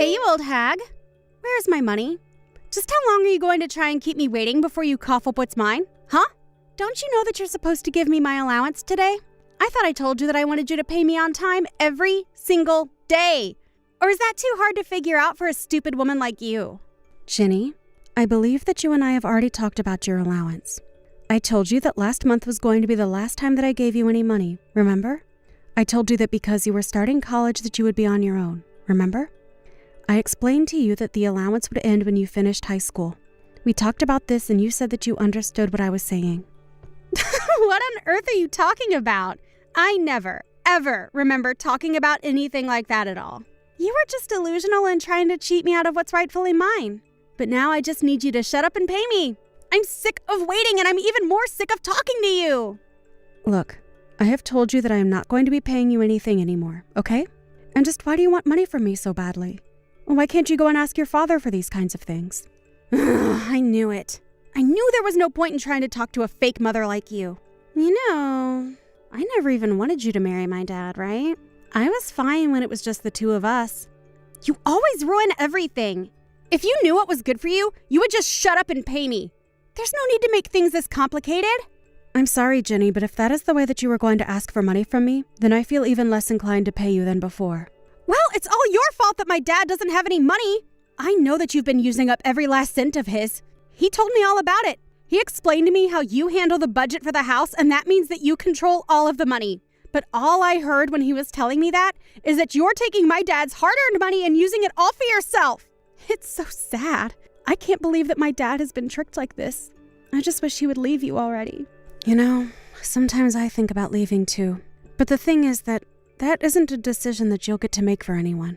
Hey, you old hag. Where's my money? Just how long are you going to try and keep me waiting before you cough up what's mine? Huh? Don't you know that you're supposed to give me my allowance today? I thought I told you that I wanted you to pay me on time every single day. Or is that too hard to figure out for a stupid woman like you? Ginny, I believe that you and I have already talked about your allowance. I told you that last month was going to be the last time that I gave you any money, remember? I told you that because you were starting college that you would be on your own, remember? I explained to you that the allowance would end when you finished high school. We talked about this and you said that you understood what I was saying. What on earth are you talking about? I never, ever remember talking about anything like that at all. You were just delusional and trying to cheat me out of what's rightfully mine. But now I just need you to shut up and pay me. I'm sick of waiting and I'm even more sick of talking to you. Look, I have told you that I am not going to be paying you anything anymore, okay? And just why do you want money from me so badly? Why can't you go and ask your father for these kinds of things? I knew it. I knew there was no point in trying to talk to a fake mother like you. You know, I never even wanted you to marry my dad, right? I was fine when it was just the two of us. You always ruin everything. If you knew what was good for you, you would just shut up and pay me. There's no need to make things this complicated. I'm sorry, Jenny, but if that is the way that you were going to ask for money from me, then I feel even less inclined to pay you than before. Well, it's all your fault that my dad doesn't have any money. I know that you've been using up every last cent of his. He told me all about it. He explained to me how you handle the budget for the house, and that means that you control all of the money. But all I heard when he was telling me that is that you're taking my dad's hard-earned money and using it all for yourself. It's so sad. I can't believe that my dad has been tricked like this. I just wish he would leave you already. You know, sometimes I think about leaving too. But the thing is that isn't a decision that you'll get to make for anyone.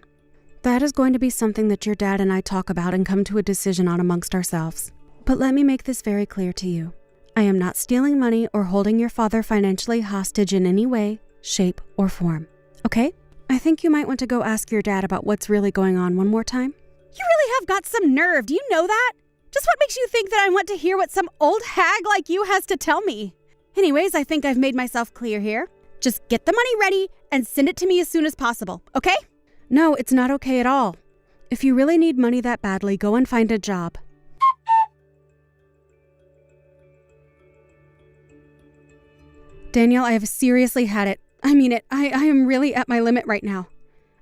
That is going to be something that your dad and I talk about and come to a decision on amongst ourselves. But let me make this very clear to you. I am not stealing money or holding your father financially hostage in any way, shape, or form. Okay? I think you might want to go ask your dad about what's really going on one more time. You really have got some nerve, do you know that? Just what makes you think that I want to hear what some old hag like you has to tell me? Anyways, I think I've made myself clear here. Just get the money ready and send it to me as soon as possible, okay? No, it's not okay at all. If you really need money that badly, go and find a job. Danielle, I have seriously had it. I mean it. I am really at my limit right now.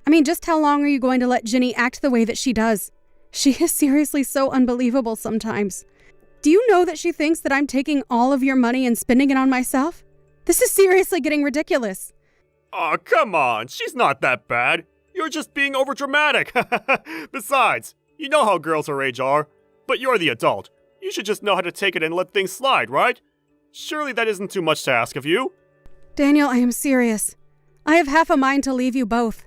I mean, just how long are you going to let Ginny act the way that she does? She is seriously so unbelievable sometimes. Do you know that she thinks that I'm taking all of your money and spending it on myself? This is seriously getting ridiculous. Aw, come on. She's not that bad. You're just being overdramatic. Besides, you know how girls her age are. But you're the adult. You should just know how to take it and let things slide, right? Surely that isn't too much to ask of you. Daniel, I am serious. I have half a mind to leave you both.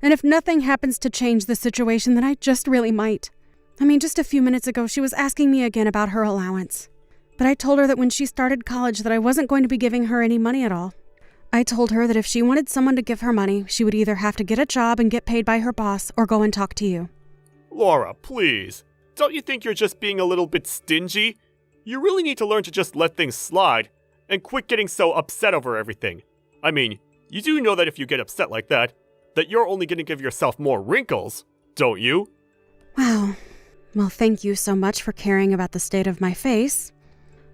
And if nothing happens to change the situation, then I just really might. I mean, just a few minutes ago, she was asking me again about her allowance. But I told her that when she started college that I wasn't going to be giving her any money at all. I told her that if she wanted someone to give her money, she would either have to get a job and get paid by her boss or go and talk to you. Laura, please. Don't you think you're just being a little bit stingy? You really need to learn to just let things slide and quit getting so upset over everything. I mean, you do know that if you get upset like that you're only going to give yourself more wrinkles, don't you? Wow. Well, thank you so much for caring about the state of my face.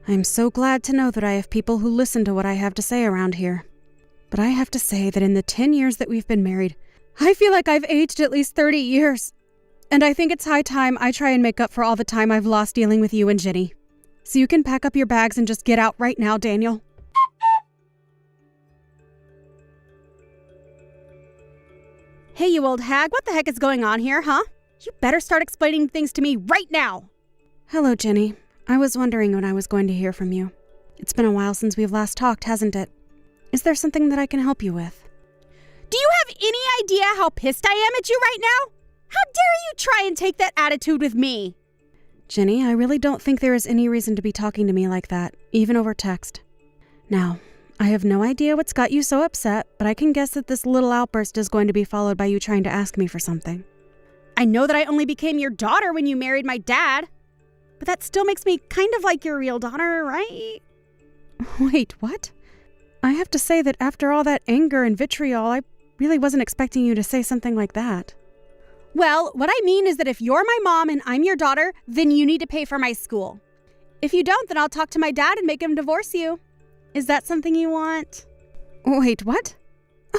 I'm so glad to know that I have people who listen to what I have to say around here. But I have to say that in the 10 years that we've been married, I feel like I've aged at least 30 years. And I think it's high time I try and make up for all the time I've lost dealing with you and Ginny. So you can pack up your bags and just get out right now, Daniel. Hey, you old hag, what the heck is going on here, huh? You better start explaining things to me right now. Hello, Ginny. I was wondering when I was going to hear from you. It's been a while since we've last talked, hasn't it? Is there something that I can help you with? Do you have any idea how pissed I am at you right now? How dare you try and take that attitude with me? Ginny, I really don't think there is any reason to be talking to me like that, even over text. Now, I have no idea what's got you so upset, but I can guess that this little outburst is going to be followed by you trying to ask me for something. I know that I only became your daughter when you married my dad, but that still makes me kind of like your real daughter, right? Wait, what? I have to say that after all that anger and vitriol, I really wasn't expecting you to say something like that. Well, what I mean is that if you're my mom and I'm your daughter, then you need to pay for my school. If you don't, then I'll talk to my dad and make him divorce you. Is that something you want? Wait, what?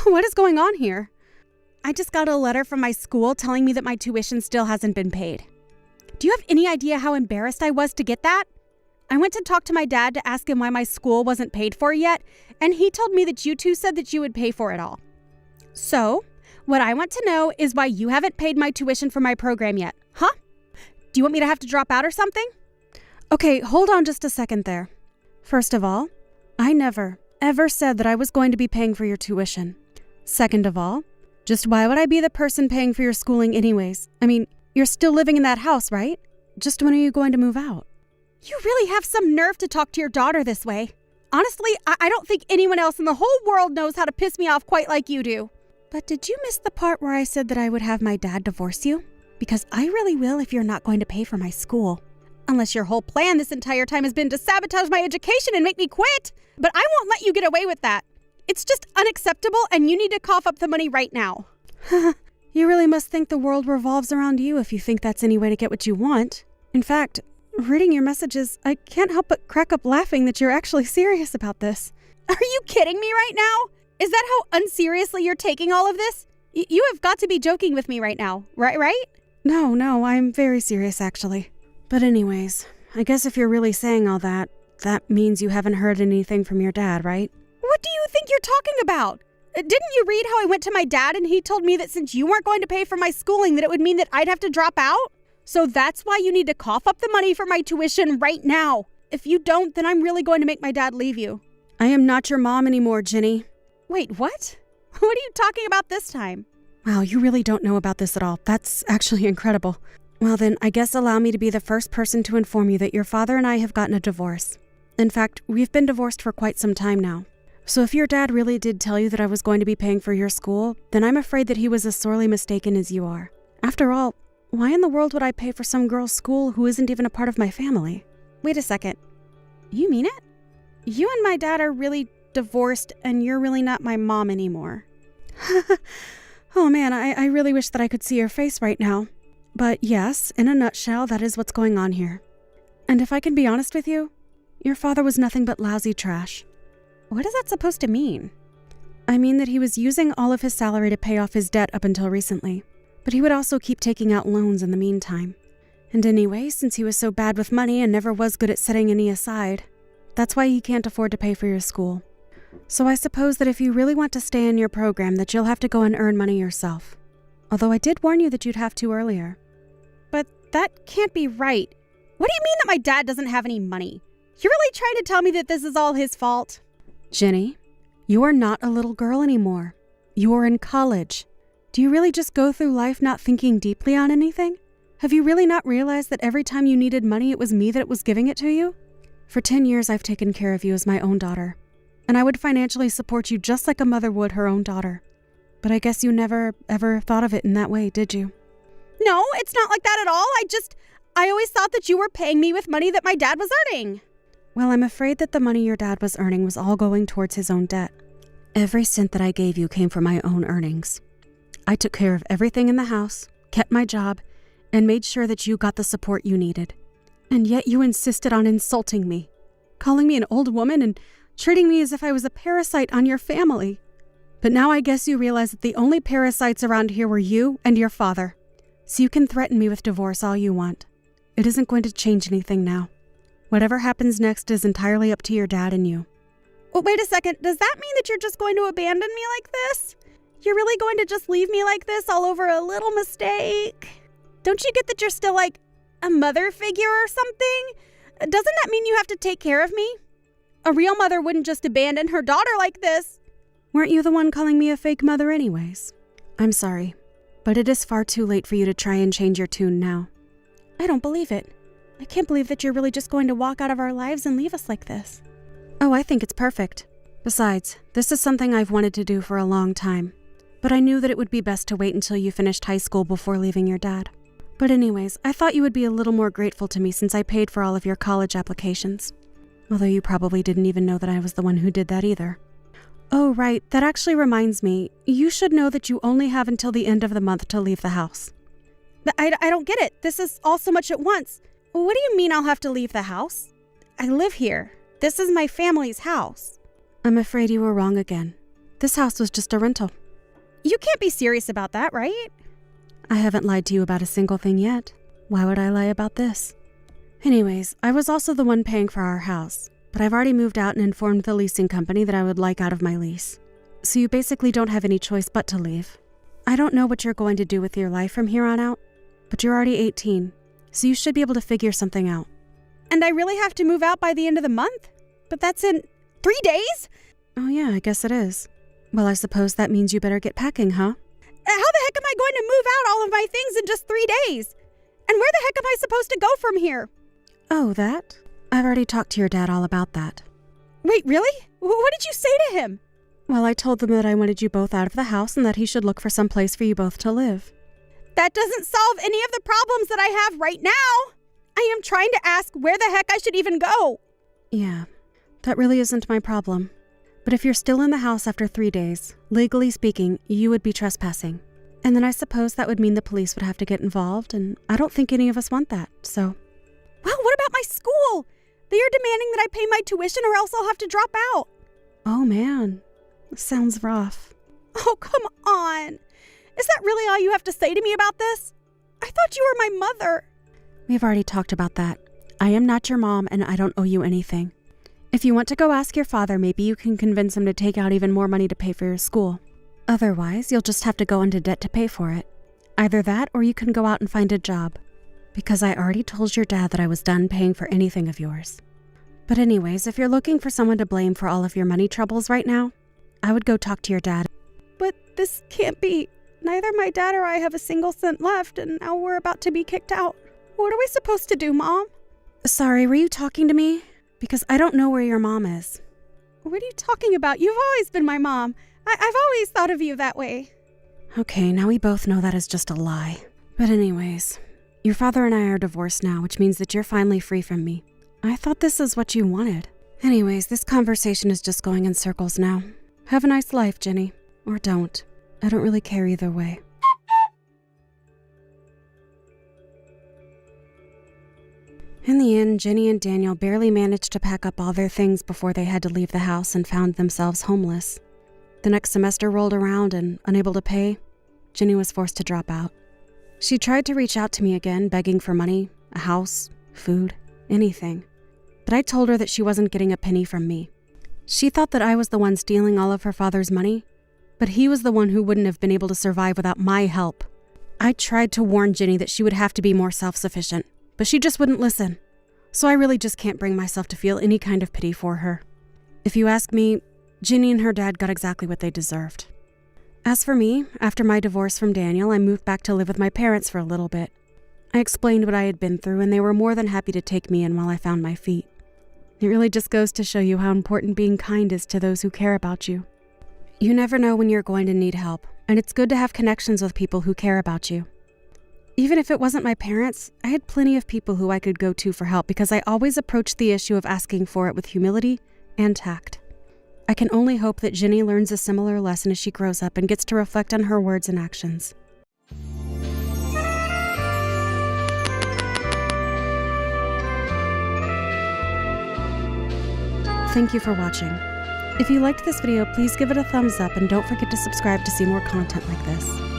What is going on here? I just got a letter from my school telling me that my tuition still hasn't been paid. Do you have any idea how embarrassed I was to get that? I went to talk to my dad to ask him why my school wasn't paid for yet, and he told me that you two said that you would pay for it all. So, what I want to know is why you haven't paid my tuition for my program yet, huh? Do you want me to have to drop out or something? Okay, hold on just a second there. First of all, I never, ever said that I was going to be paying for your tuition. Second of all, just why would I be the person paying for your schooling anyways? I mean, you're still living in that house, right? Just when are you going to move out? You really have some nerve to talk to your daughter this way. Honestly, I don't think anyone else in the whole world knows how to piss me off quite like you do. But did you miss the part where I said that I would have my dad divorce you? Because I really will if you're not going to pay for my school. Unless your whole plan this entire time has been to sabotage my education and make me quit. But I won't let you get away with that. It's just unacceptable and you need to cough up the money right now. You really must think the world revolves around you if you think that's any way to get what you want. In fact, reading your messages, I can't help but crack up laughing that you're actually serious about this. Are you kidding me right now? Is that how unseriously you're taking all of this? You have got to be joking with me right now, right? No, I'm very serious actually. But anyways, I guess if you're really saying all that, that means you haven't heard anything from your dad, right? What do you think you're talking about? Didn't you read how I went to my dad and he told me that since you weren't going to pay for my schooling that it would mean that I'd have to drop out? So that's why you need to cough up the money for my tuition right now. If you don't, then I'm really going to make my dad leave you. I am not your mom anymore, Jenny. Wait, what? What are you talking about this time? Wow, you really don't know about this at all. That's actually incredible. Well then, I guess allow me to be the first person to inform you that your father and I have gotten a divorce. In fact, we've been divorced for quite some time now. So if your dad really did tell you that I was going to be paying for your school, then I'm afraid that he was as sorely mistaken as you are. After all, why in the world would I pay for some girl's school who isn't even a part of my family? Wait a second. You mean it? You and my dad are really divorced and you're really not my mom anymore. Oh man, I really wish that I could see your face right now. But yes, in a nutshell, that is what's going on here. And if I can be honest with you, your father was nothing but lousy trash. What is that supposed to mean? I mean that he was using all of his salary to pay off his debt up until recently, but he would also keep taking out loans in the meantime. And anyway, since he was so bad with money and never was good at setting any aside, that's why he can't afford to pay for your school. So I suppose that if you really want to stay in your program, that you'll have to go and earn money yourself. Although I did warn you that you'd have to earlier. But that can't be right. What do you mean that my dad doesn't have any money? You're really trying to tell me that this is all his fault? Jenny, you are not a little girl anymore. You are in college. Do you really just go through life not thinking deeply on anything? Have you really not realized that every time you needed money, it was me that was giving it to you? For 10 years, I've taken care of you as my own daughter, and I would financially support you just like a mother would her own daughter. But I guess you never, ever thought of it in that way, did you? No, it's not like that at all. I always thought that you were paying me with money that my dad was earning. Well, I'm afraid that the money your dad was earning was all going towards his own debt. Every cent that I gave you came from my own earnings. I took care of everything in the house, kept my job, and made sure that you got the support you needed. And yet you insisted on insulting me, calling me an old woman and treating me as if I was a parasite on your family. But now I guess you realize that the only parasites around here were you and your father. So you can threaten me with divorce all you want. It isn't going to change anything now. Whatever happens next is entirely up to your dad and you. Well, wait a second. Does that mean that you're just going to abandon me like this? You're really going to just leave me like this all over a little mistake? Don't you get that you're still like a mother figure or something? Doesn't that mean you have to take care of me? A real mother wouldn't just abandon her daughter like this. Weren't you the one calling me a fake mother anyways? I'm sorry, but it is far too late for you to try and change your tune now. I don't believe it. I can't believe that you're really just going to walk out of our lives and leave us like this. Oh, I think it's perfect. Besides, this is something I've wanted to do for a long time. But I knew that it would be best to wait until you finished high school before leaving your dad. But anyways, I thought you would be a little more grateful to me since I paid for all of your college applications. Although you probably didn't even know that I was the one who did that either. Oh, right, that actually reminds me. You should know that you only have until the end of the month to leave the house. I don't get it. This is all so much at once. What do you mean I'll have to leave the house? I live here. This is my family's house. I'm afraid you were wrong again. This house was just a rental. You can't be serious about that, right? I haven't lied to you about a single thing yet. Why would I lie about this? Anyways, I was also the one paying for our house, but I've already moved out and informed the leasing company that I would like out of my lease. So you basically don't have any choice but to leave. I don't know what you're going to do with your life from here on out, but you're already 18, so you should be able to figure something out. And I really have to move out by the end of the month? But that's in 3 days? Oh yeah, I guess it is. Well, I suppose that means you better get packing, huh? How the heck am I going to move out all of my things in just 3 days? And where the heck am I supposed to go from here? Oh, that? I've already talked to your dad all about that. Wait, really? What did you say to him? Well, I told them that I wanted you both out of the house and that he should look for some place for you both to live. That doesn't solve any of the problems that I have right now. I am trying to ask where the heck I should even go. Yeah, that really isn't my problem. But if you're still in the house after 3 days, legally speaking, you would be trespassing. And then I suppose that would mean the police would have to get involved, and I don't think any of us want that, so. Well, what about my school? They are demanding that I pay my tuition or else I'll have to drop out. Oh man, sounds rough. Oh, come on. Is that really all you have to say to me about this? I thought you were my mother. We've already talked about that. I am not your mom and I don't owe you anything. If you want to go ask your father, maybe you can convince him to take out even more money to pay for your school. Otherwise, you'll just have to go into debt to pay for it. Either that or you can go out and find a job. Because I already told your dad that I was done paying for anything of yours. But anyways, if you're looking for someone to blame for all of your money troubles right now, I would go talk to your dad. But this can't be. Neither my dad or I have a single cent left, and now we're about to be kicked out. What are we supposed to do, Mom? Sorry, were you talking to me? Because I don't know where your mom is. What are you talking about? You've always been my mom. I've always thought of you that way. Okay, now we both know that is just a lie. But anyways, your father and I are divorced now, which means that you're finally free from me. I thought this is what you wanted. Anyways, this conversation is just going in circles now. Have a nice life, Jenny. Or don't. I don't really care either way. In the end, Jenny and Daniel barely managed to pack up all their things before they had to leave the house and found themselves homeless. The next semester rolled around and, unable to pay, Jenny was forced to drop out. She tried to reach out to me again, begging for money, a house, food, anything. But I told her that she wasn't getting a penny from me. She thought that I was the one stealing all of her father's money, but he was the one who wouldn't have been able to survive without my help. I tried to warn Jenny that she would have to be more self-sufficient, but she just wouldn't listen. So I really just can't bring myself to feel any kind of pity for her. If you ask me, Jenny and her dad got exactly what they deserved. As for me, after my divorce from Daniel, I moved back to live with my parents for a little bit. I explained what I had been through, and they were more than happy to take me in while I found my feet. It really just goes to show you how important being kind is to those who care about you. You never know when you're going to need help, and it's good to have connections with people who care about you. Even if it wasn't my parents, I had plenty of people who I could go to for help because I always approached the issue of asking for it with humility and tact. I can only hope that Jenny learns a similar lesson as she grows up and gets to reflect on her words and actions. Thank you for watching. If you liked this video, please give it a thumbs up and don't forget to subscribe to see more content like this.